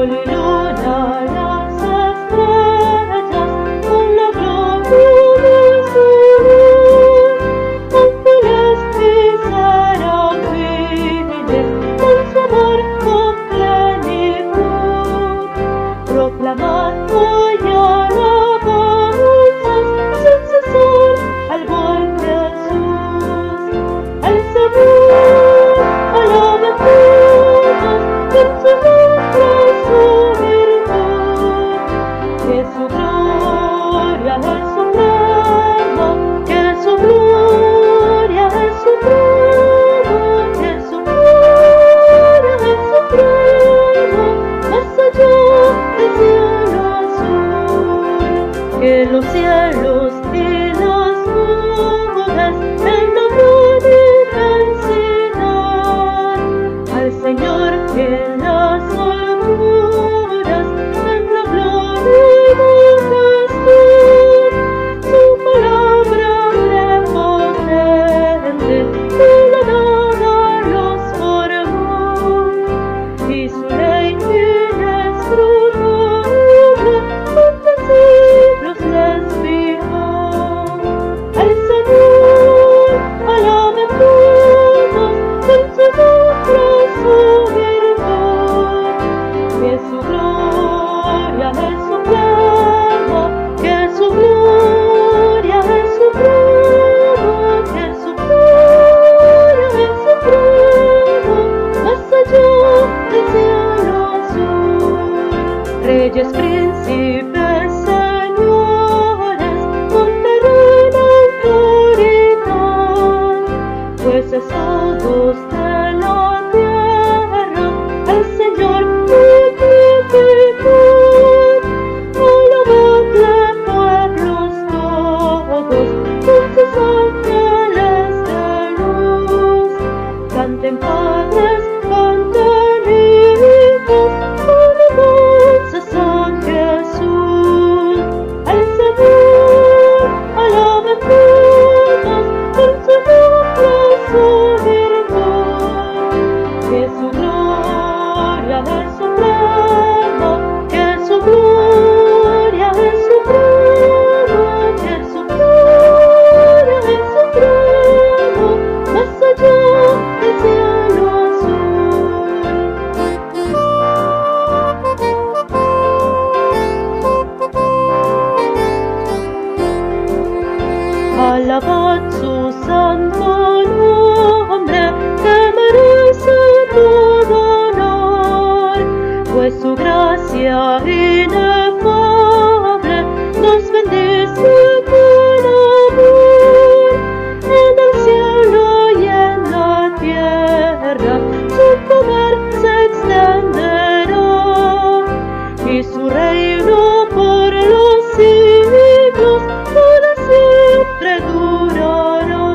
sol y luna, las estrellas, con la gloria de su luz. Ángeles y serafines, con su amor con plenitud, proclamando y alabanzas sin cesar al buen Jesús. Al Señor alaben todos, en su nombre su virtud, que su gloria es suprema, que su gloria es suprema, que su gloria es suprema, más allá del cielo azul, que los cielos y las nubes en la gran inmensidad, al Señor en las alturas, en la gloria y majestad, su palabra prepotente de la nada los formó, y su ley inescrutable ante siglos les fijó. Al Señor alaben todos, en su nombre su virtud, que su gloria es suprema, que su gloria es suprema, que su gloria es suprema, más allá del cielo azul. Reyes, príncipes, señores, con terrena autoridad, jueces todos de la tierra, al Señor dignificar. Alabadle pueblos todos, con sus ángeles de luz. Canten padres, canten hijos, alabanzas a Jesús. Al Señor alaben todos, en su nombre su virtud, que su gloria es suprema, que su gloria es suprema, que su gloria es suprema, más allá del cielo azul. Alabad su santo nombre, que merece todo honor, pues su gracia inefable nos bendice con amor. En el cielo y en la tierra su poder se extenderá, y su reino por los siglos para siempre durará.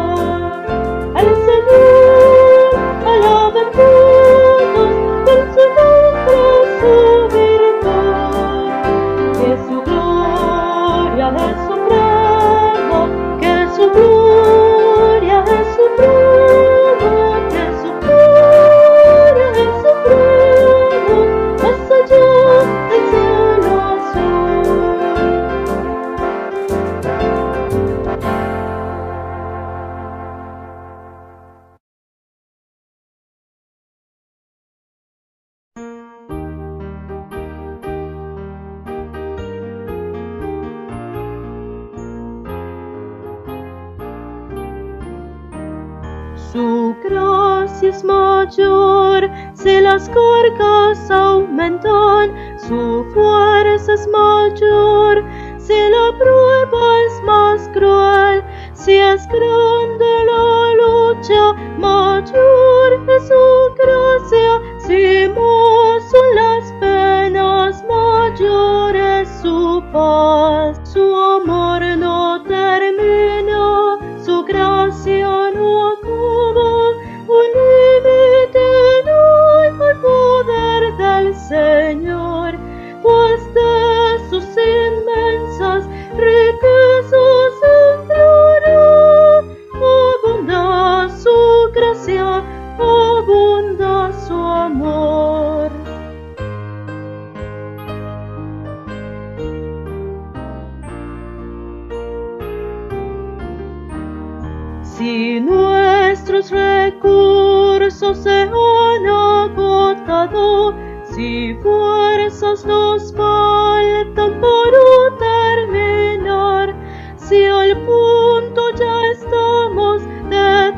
Al Señor alaben todos, en su nombre su virtud, que su gloria es suprema, que su gloria es suprema, que su gloria es suprema, más allá del cielo azul. Su gracia es mayor, si las cargas aumentan, su fuerza es mayor, si la prueba es más cruel, si es grande la lucha, mayor es su gracia, si más son las penas, mayor es su paz. Su amor no termina, su gracia no acaba, un límite no hay al poder del Señor, pues de sus inmensas riquezas implora, abunda su gracia, abunda su amor. Si nuestros recursos se han agotado, si fuerzas nos faltan por terminar, si al punto ya estamos de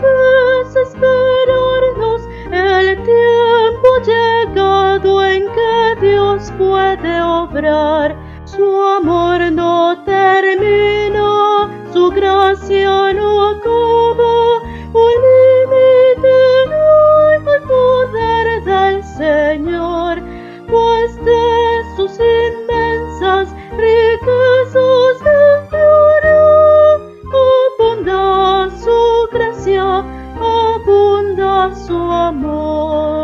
desesperarnos, el tiempo ha llegado en que Dios puede obrar. Su amor no termina, su gracia no acaba, un límite no hay al poder del Señor, pues de sus inmensas riquezas limpiará. Abunda su gracia, abunda su amor.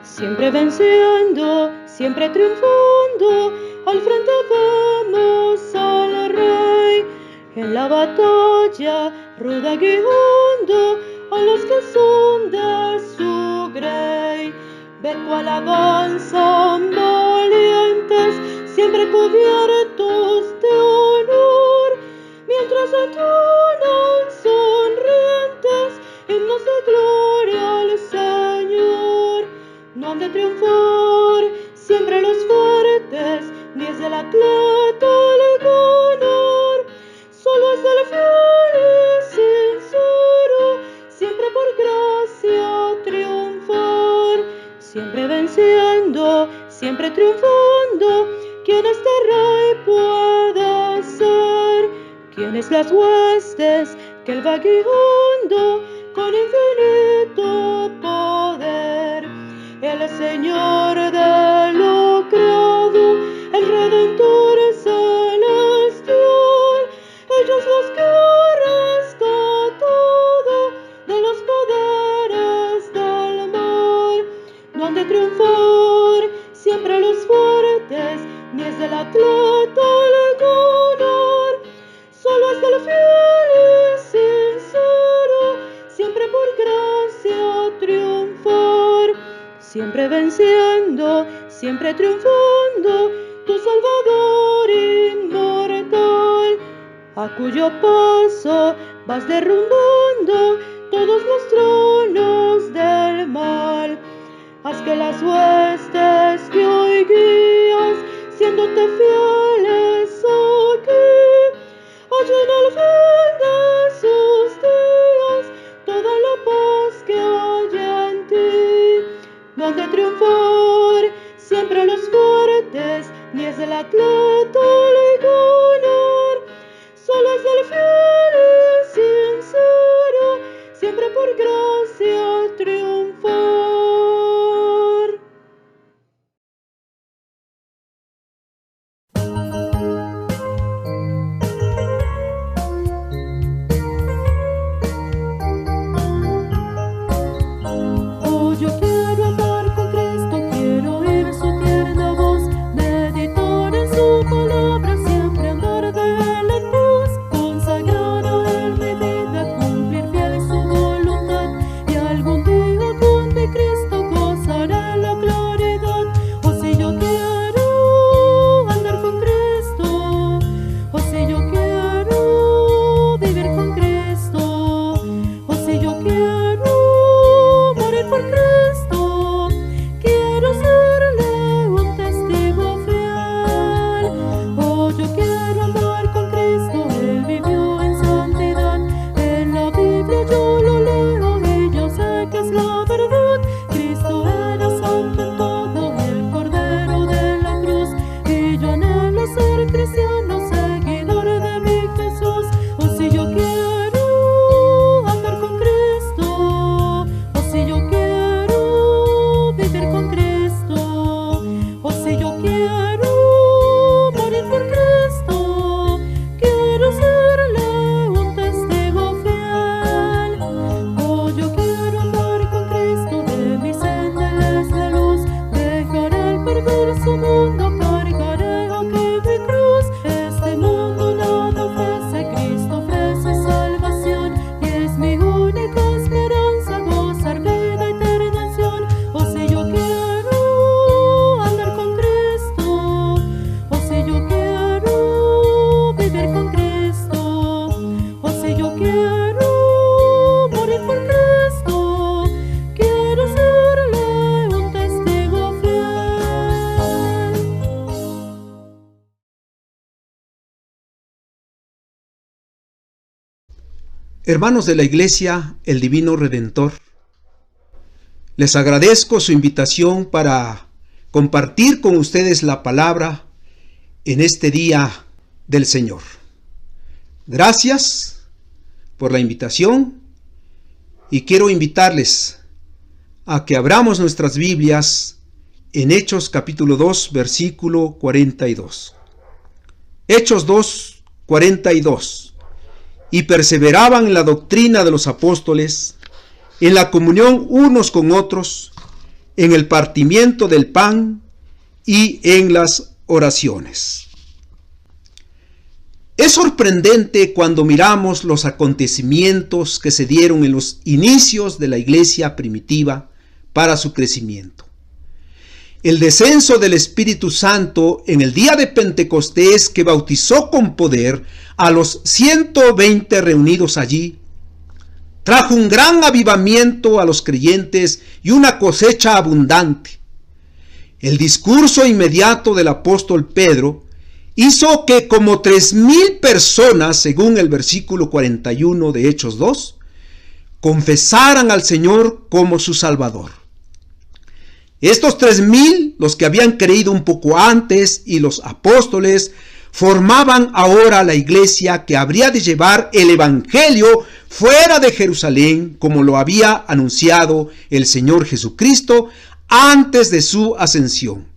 Siempre venciendo, siempre triunfando, al frente vemos al Rey, en la batalla ruda guiando a los que son de su grey. Ve cuál avanzan valientes, siempre cubiertos de honor, mientras entonan sonrientes himnos de gloria al Señor. No han de triunfar siempre los fuertes, ni es del atleta el ganar. siempre triunfando. ¿Quién este rey puede ser? ¿Quiénes las huestes que él va guiando con infinito poder? Él es Señor de lo creado, el Redentor celestial. Ellos los que ha rescatado de los poderes del mal. No han de triunfar siempre los fuertes, ni es del atleta el ganar. Solo es del fiel y sincero, siempre por gracia triunfar. Siempre venciendo, siempre triunfando, tu Salvador inmortal, a cuyo paso vas derrumbando todos los tronos del mal. Haz que las huestes que hoy guías, siéndote fieles aquí, hallen al fin de sus días toda la paz que hay en ti. No han de triunfar siempre los fuertes, ni es del atleta el ganar. Solo es del fiel y sincero, siempre por gracia triunfar. Hermanos de la Iglesia, el Divino Redentor, les agradezco su invitación para compartir con ustedes la palabra en este día del Señor. Gracias por la invitación y quiero invitarles a que abramos nuestras Biblias en Hechos capítulo 2, versículo 42. Hechos 2, 42. Y perseveraban en la doctrina de los apóstoles, en la comunión unos con otros, en el partimiento del pan y en las oraciones. Es sorprendente cuando miramos los acontecimientos que se dieron en los inicios de la iglesia primitiva para su crecimiento. El descenso del Espíritu Santo en el día de Pentecostés, que bautizó con poder a los 120 reunidos allí, trajo un gran avivamiento a los creyentes y una cosecha abundante. El discurso inmediato del apóstol Pedro hizo que como 3,000 personas, según el versículo 41 de Hechos 2, confesaran al Señor como su Salvador. Estos 3,000, los que habían creído un poco antes, y los apóstoles, formaban ahora la iglesia que habría de llevar el evangelio fuera de Jerusalén, como lo había anunciado el Señor Jesucristo antes de su ascensión.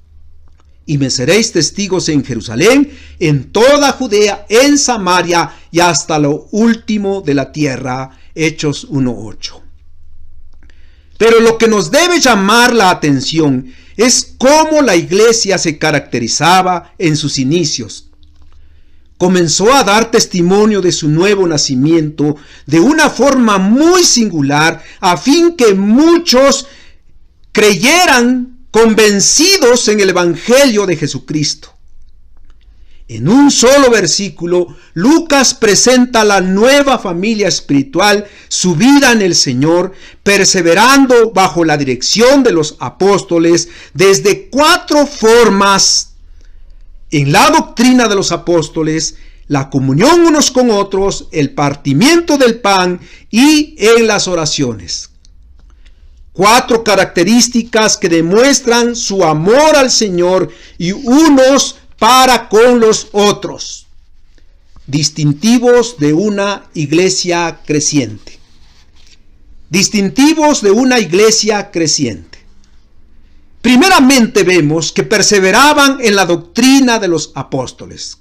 Y me seréis testigos en Jerusalén, en toda Judea, en Samaria y hasta lo último de la tierra. Hechos 1:8. Pero lo que nos debe llamar la atención es cómo la iglesia se caracterizaba en sus inicios. Comenzó a dar testimonio de su nuevo nacimiento de una forma muy singular, a fin que muchos creyeran convencidos en el evangelio de Jesucristo. En un solo versículo, Lucas presenta la nueva familia espiritual, su vida en el Señor, perseverando bajo la dirección de los apóstoles desde 4 formas: en la doctrina de los apóstoles, la comunión unos con otros, el partimiento del pan y en las oraciones. 4 características que demuestran su amor al Señor y unos para con los otros. Distintivos de una iglesia creciente. Distintivos de una iglesia creciente. Primeramente vemos que perseveraban en la doctrina de los apóstoles.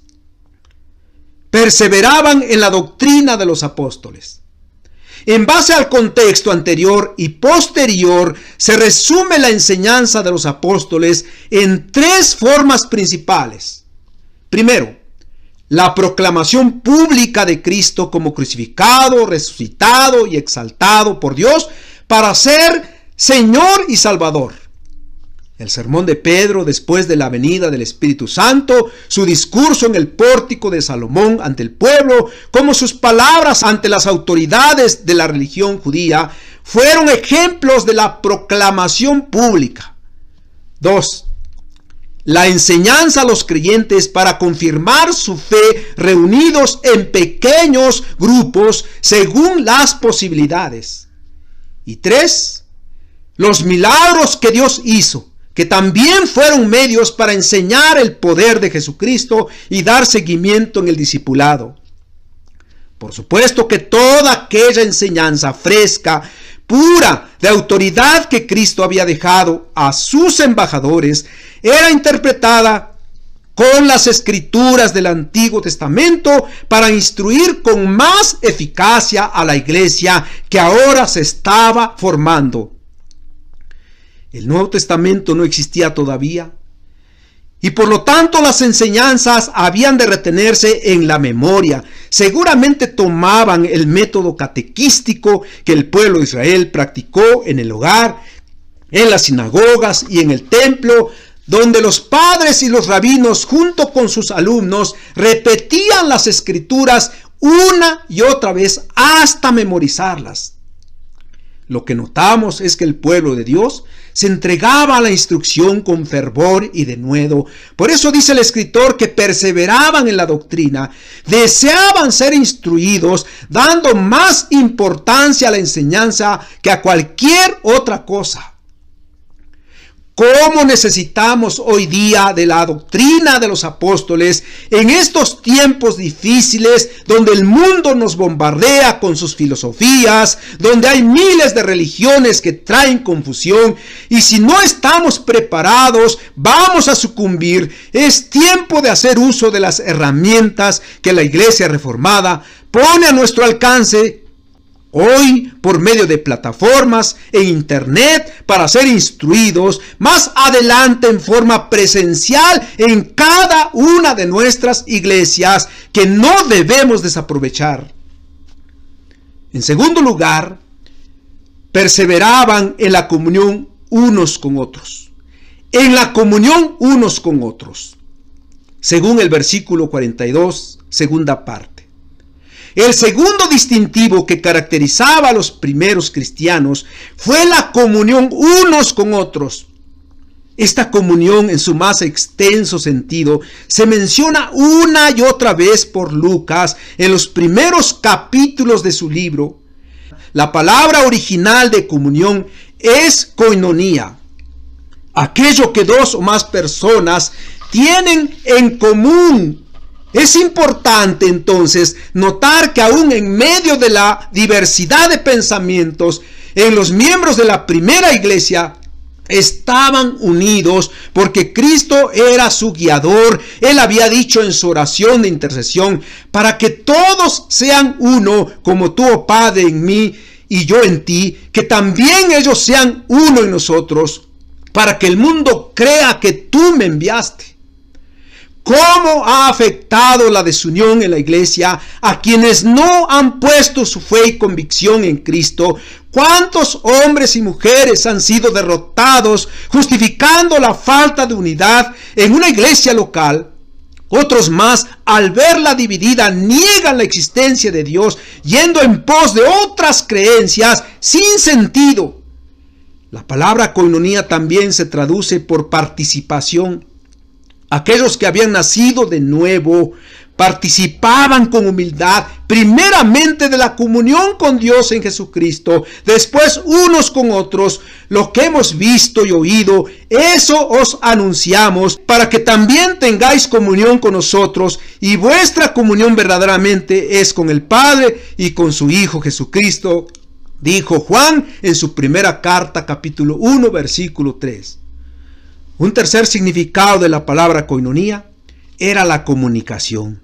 Perseveraban en la doctrina de los apóstoles. En base al contexto anterior y posterior, se resume la enseñanza de los apóstoles en 3 formas principales. Primero, la proclamación pública de Cristo como crucificado, resucitado y exaltado por Dios para ser Señor y Salvador. El sermón de Pedro después de la venida del Espíritu Santo, su discurso en el pórtico de Salomón ante el pueblo, como sus palabras ante las autoridades de la religión judía, fueron ejemplos de la proclamación pública. 2. La enseñanza a los creyentes para confirmar su fe reunidos en pequeños grupos según las posibilidades. Y 3. Los milagros que Dios hizo, que también fueron medios para enseñar el poder de Jesucristo y dar seguimiento en el discipulado. Por supuesto que toda aquella enseñanza fresca, pura, de autoridad que Cristo había dejado a sus embajadores, era interpretada con las escrituras del Antiguo Testamento para instruir con más eficacia a la iglesia que ahora se estaba formando. El Nuevo Testamento no existía todavía, y por lo tanto las enseñanzas habían de retenerse en la memoria. Seguramente tomaban el método catequístico que el pueblo de Israel practicó en el hogar, en las sinagogas y en el templo, donde los padres y los rabinos junto con sus alumnos repetían las escrituras una y otra vez hasta memorizarlas. Lo que notamos es que el pueblo de Dios se entregaba a la instrucción con fervor y denuedo. Por eso dice el escritor que perseveraban en la doctrina, deseaban ser instruidos, dando más importancia a la enseñanza que a cualquier otra cosa. ¿Cómo necesitamos hoy día de la doctrina de los apóstoles en estos tiempos difíciles donde el mundo nos bombardea con sus filosofías, donde hay miles de religiones que traen confusión, y si no estamos preparados vamos a sucumbir? Es tiempo de hacer uso de las herramientas que la Iglesia Reformada pone a nuestro alcance hoy por medio de plataformas en internet para ser instruidos, más adelante en forma presencial en cada una de nuestras iglesias, que no debemos desaprovechar. En segundo lugar, perseveraban en la comunión unos con otros. En la comunión unos con otros. Según el versículo 42, segunda parte. El segundo distintivo que caracterizaba a los primeros cristianos fue la comunión unos con otros. Esta comunión en su más extenso sentido se menciona una y otra vez por Lucas en los primeros capítulos de su libro. La palabra original de comunión es koinonía. aquello que dos o más personas tienen en común. Es importante entonces notar que aún en medio de la diversidad de pensamientos, en los miembros de la primera iglesia estaban unidos porque Cristo era su guiador. Él había dicho en su oración de intercesión: para que todos sean uno, como tú, oh Padre, en mí y yo en ti, que también ellos sean uno en nosotros, para que el mundo crea que tú me enviaste. ¿Cómo ha afectado la desunión en la iglesia a quienes no han puesto su fe y convicción en Cristo? ¿Cuántos hombres y mujeres han sido derrotados justificando la falta de unidad en una iglesia local? Otros más, al verla dividida, niegan la existencia de Dios, yendo en pos de otras creencias sin sentido. La palabra koinonía también se traduce por participación. Aquellos que habían nacido de nuevo participaban con humildad, primeramente de la comunión con Dios en Jesucristo, después unos con otros. Lo que hemos visto y oído, eso os anunciamos, para que también tengáis comunión con nosotros, y vuestra comunión verdaderamente es con el Padre y con su Hijo Jesucristo, dijo Juan en su primera carta, capítulo 1, versículo 3. Un tercer significado de la palabra koinonía era la comunicación.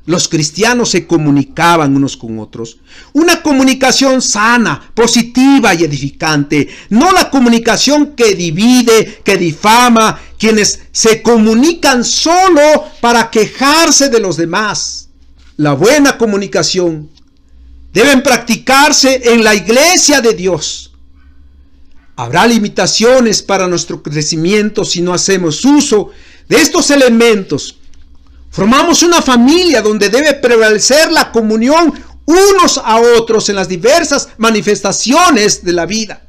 Los cristianos se comunicaban unos con otros. Una comunicación sana, positiva y edificante. No la comunicación que divide, que difama, quienes se comunican solo para quejarse de los demás. La buena comunicación deben practicarse en la iglesia de Dios. Habrá limitaciones para nuestro crecimiento si no hacemos uso de estos elementos. Formamos una familia donde debe prevalecer la comunión unos a otros en las diversas manifestaciones de la vida.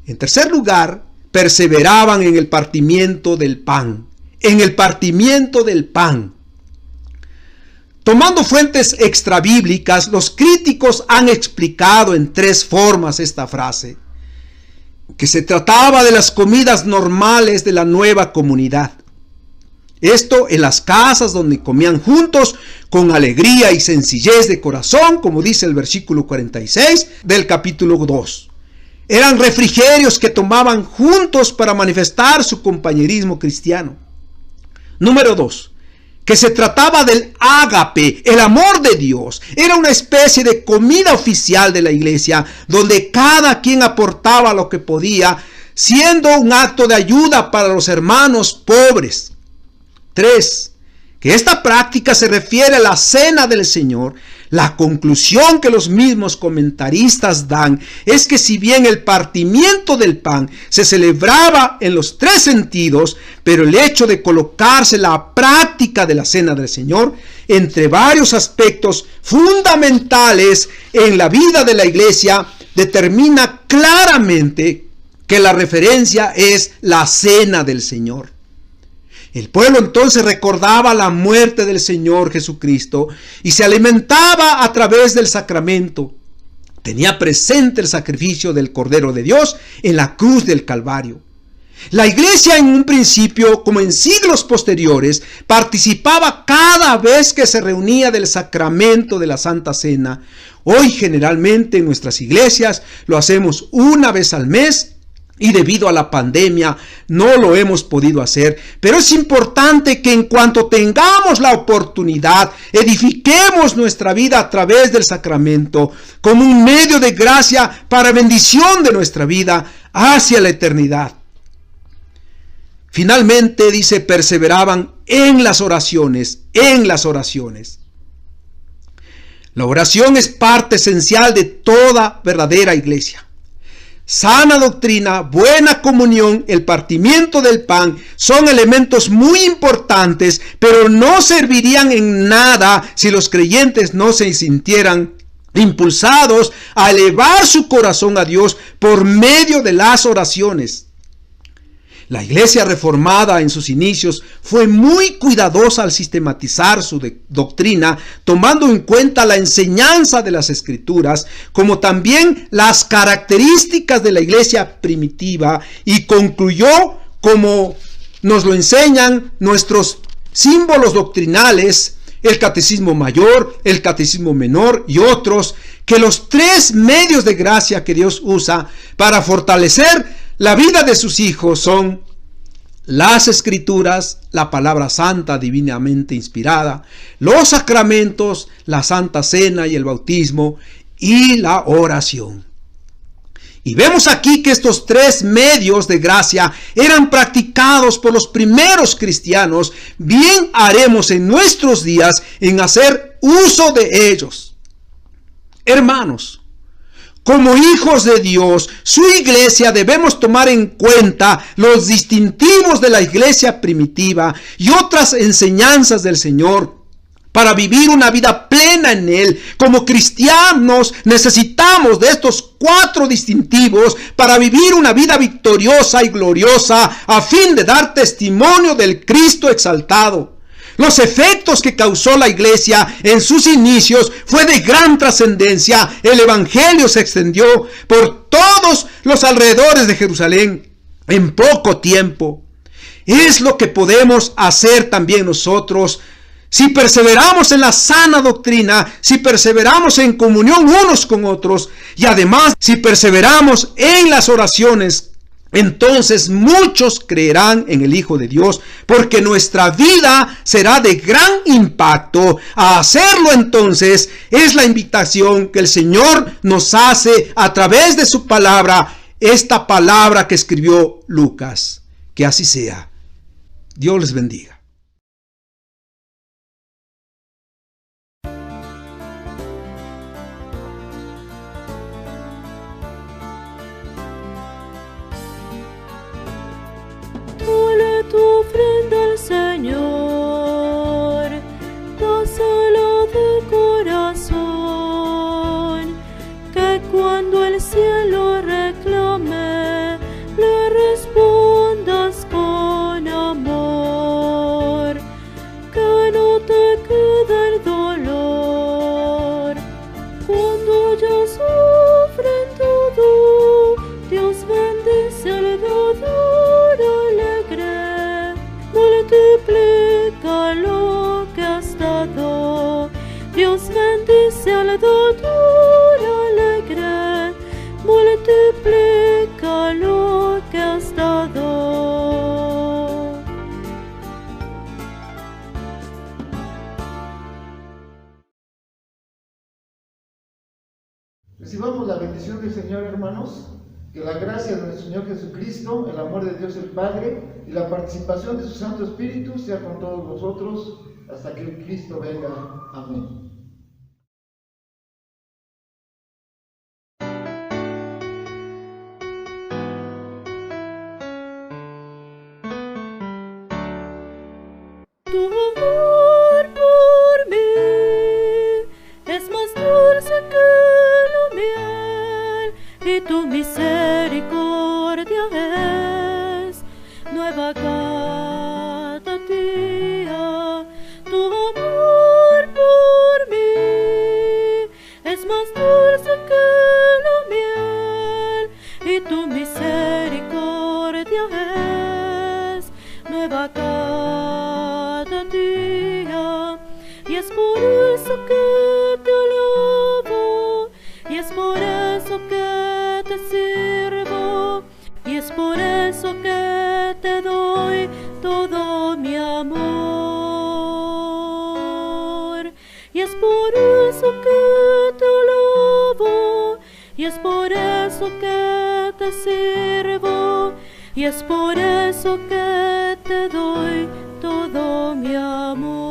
En tercer lugar, perseveraban en el partimiento del pan. En el partimiento del pan. Tomando fuentes extrabíblicas, los críticos han explicado en tres formas esta frase: que se trataba de las comidas normales de la nueva comunidad. Esto en las casas donde comían juntos con alegría y sencillez de corazón, como dice el versículo 46 del capítulo 2. Eran refrigerios que tomaban juntos para manifestar su compañerismo cristiano. Número 2. Que se trataba del ágape, el amor de Dios. Era una especie de comida oficial de la iglesia, donde cada quien aportaba lo que podía, siendo un acto de ayuda para los hermanos pobres. 3. Que esta práctica se refiere a la cena del Señor. La conclusión que los mismos comentaristas dan es que si bien el partimiento del pan se celebraba en los tres sentidos, pero el hecho de colocarse la práctica de la cena del Señor entre varios aspectos fundamentales en la vida de la iglesia determina claramente que la referencia es la cena del Señor. El pueblo entonces recordaba la muerte del Señor Jesucristo y se alimentaba a través del sacramento. Tenía presente el sacrificio del Cordero de Dios en la cruz del Calvario. La iglesia en un principio, como en siglos posteriores, participaba cada vez que se reunía del sacramento de la Santa Cena. Hoy generalmente en nuestras iglesias lo hacemos una vez al mes. Y debido a la pandemia no lo hemos podido hacer. Pero es importante que en cuanto tengamos la oportunidad, edifiquemos nuestra vida a través del sacramento como un medio de gracia para bendición de nuestra vida hacia la eternidad. Finalmente dice, perseveraban en las oraciones, La oración es parte esencial de toda verdadera iglesia. Sana doctrina, buena comunión, el partimiento del pan son elementos muy importantes, pero no servirían en nada si los creyentes no se sintieran impulsados a elevar su corazón a Dios por medio de las oraciones. La Iglesia reformada en sus inicios fue muy cuidadosa al sistematizar su doctrina, tomando en cuenta la enseñanza de las Escrituras, como también las características de la Iglesia primitiva, y concluyó, como nos lo enseñan nuestros símbolos doctrinales, el Catecismo Mayor, el Catecismo Menor y otros, que los tres medios de gracia que Dios usa para fortalecer la vida de sus hijos son las Escrituras, la palabra santa divinamente inspirada, los sacramentos, la Santa Cena y el bautismo, y la oración. Y vemos aquí que estos tres medios de gracia eran practicados por los primeros cristianos. Bien haremos en nuestros días en hacer uso de ellos. Hermanos, como hijos de Dios, su iglesia, debemos tomar en cuenta los distintivos de la iglesia primitiva y otras enseñanzas del Señor. Para vivir una vida plena en Él, como cristianos, necesitamos de estos 4 distintivos para vivir una vida victoriosa y gloriosa, a fin de dar testimonio del Cristo exaltado. Los efectos que causó la iglesia en sus inicios fue de gran trascendencia. El evangelio se extendió por todos los alrededores de Jerusalén en poco tiempo. Es lo que podemos hacer también nosotros. Si perseveramos en la sana doctrina, si perseveramos en comunión unos con otros, y además si perseveramos en las oraciones, entonces muchos creerán en el Hijo de Dios, porque nuestra vida será de gran impacto. A hacerlo entonces es la invitación que el Señor nos hace a través de su palabra, esta palabra que escribió Lucas. Que así sea. Dios les bendiga. Dale tu ofrenda al Señor, dásela de corazón, que cuando el cielo reclame, le respondas con amor, que no te quede el dolor. Cuando ya sufren todo, Dios bendice al dador alegre, multiplica lo que has dado. Dios bendice al dador alegre, multiplica lo que has dado. Recibamos la bendición del Señor, hermanos. Que la gracia de nuestro Señor Jesucristo, el amor de Dios el Padre y la participación de su Santo Espíritu sea con todos nosotros hasta que el Cristo venga. Amén. Tu amor por mí es más dulce que la miel, y tu misericordia es nueva cada día. Tu amor por mí es más dulce que la miel, y tu misericordia es nueva cada día. Y es por eso que te alabo, y es por eso que te sirvo, y es por eso que te doy todo mi amor. Y es por eso que te alabo, y es por eso que te sirvo, y es por eso que te doy todo mi amor.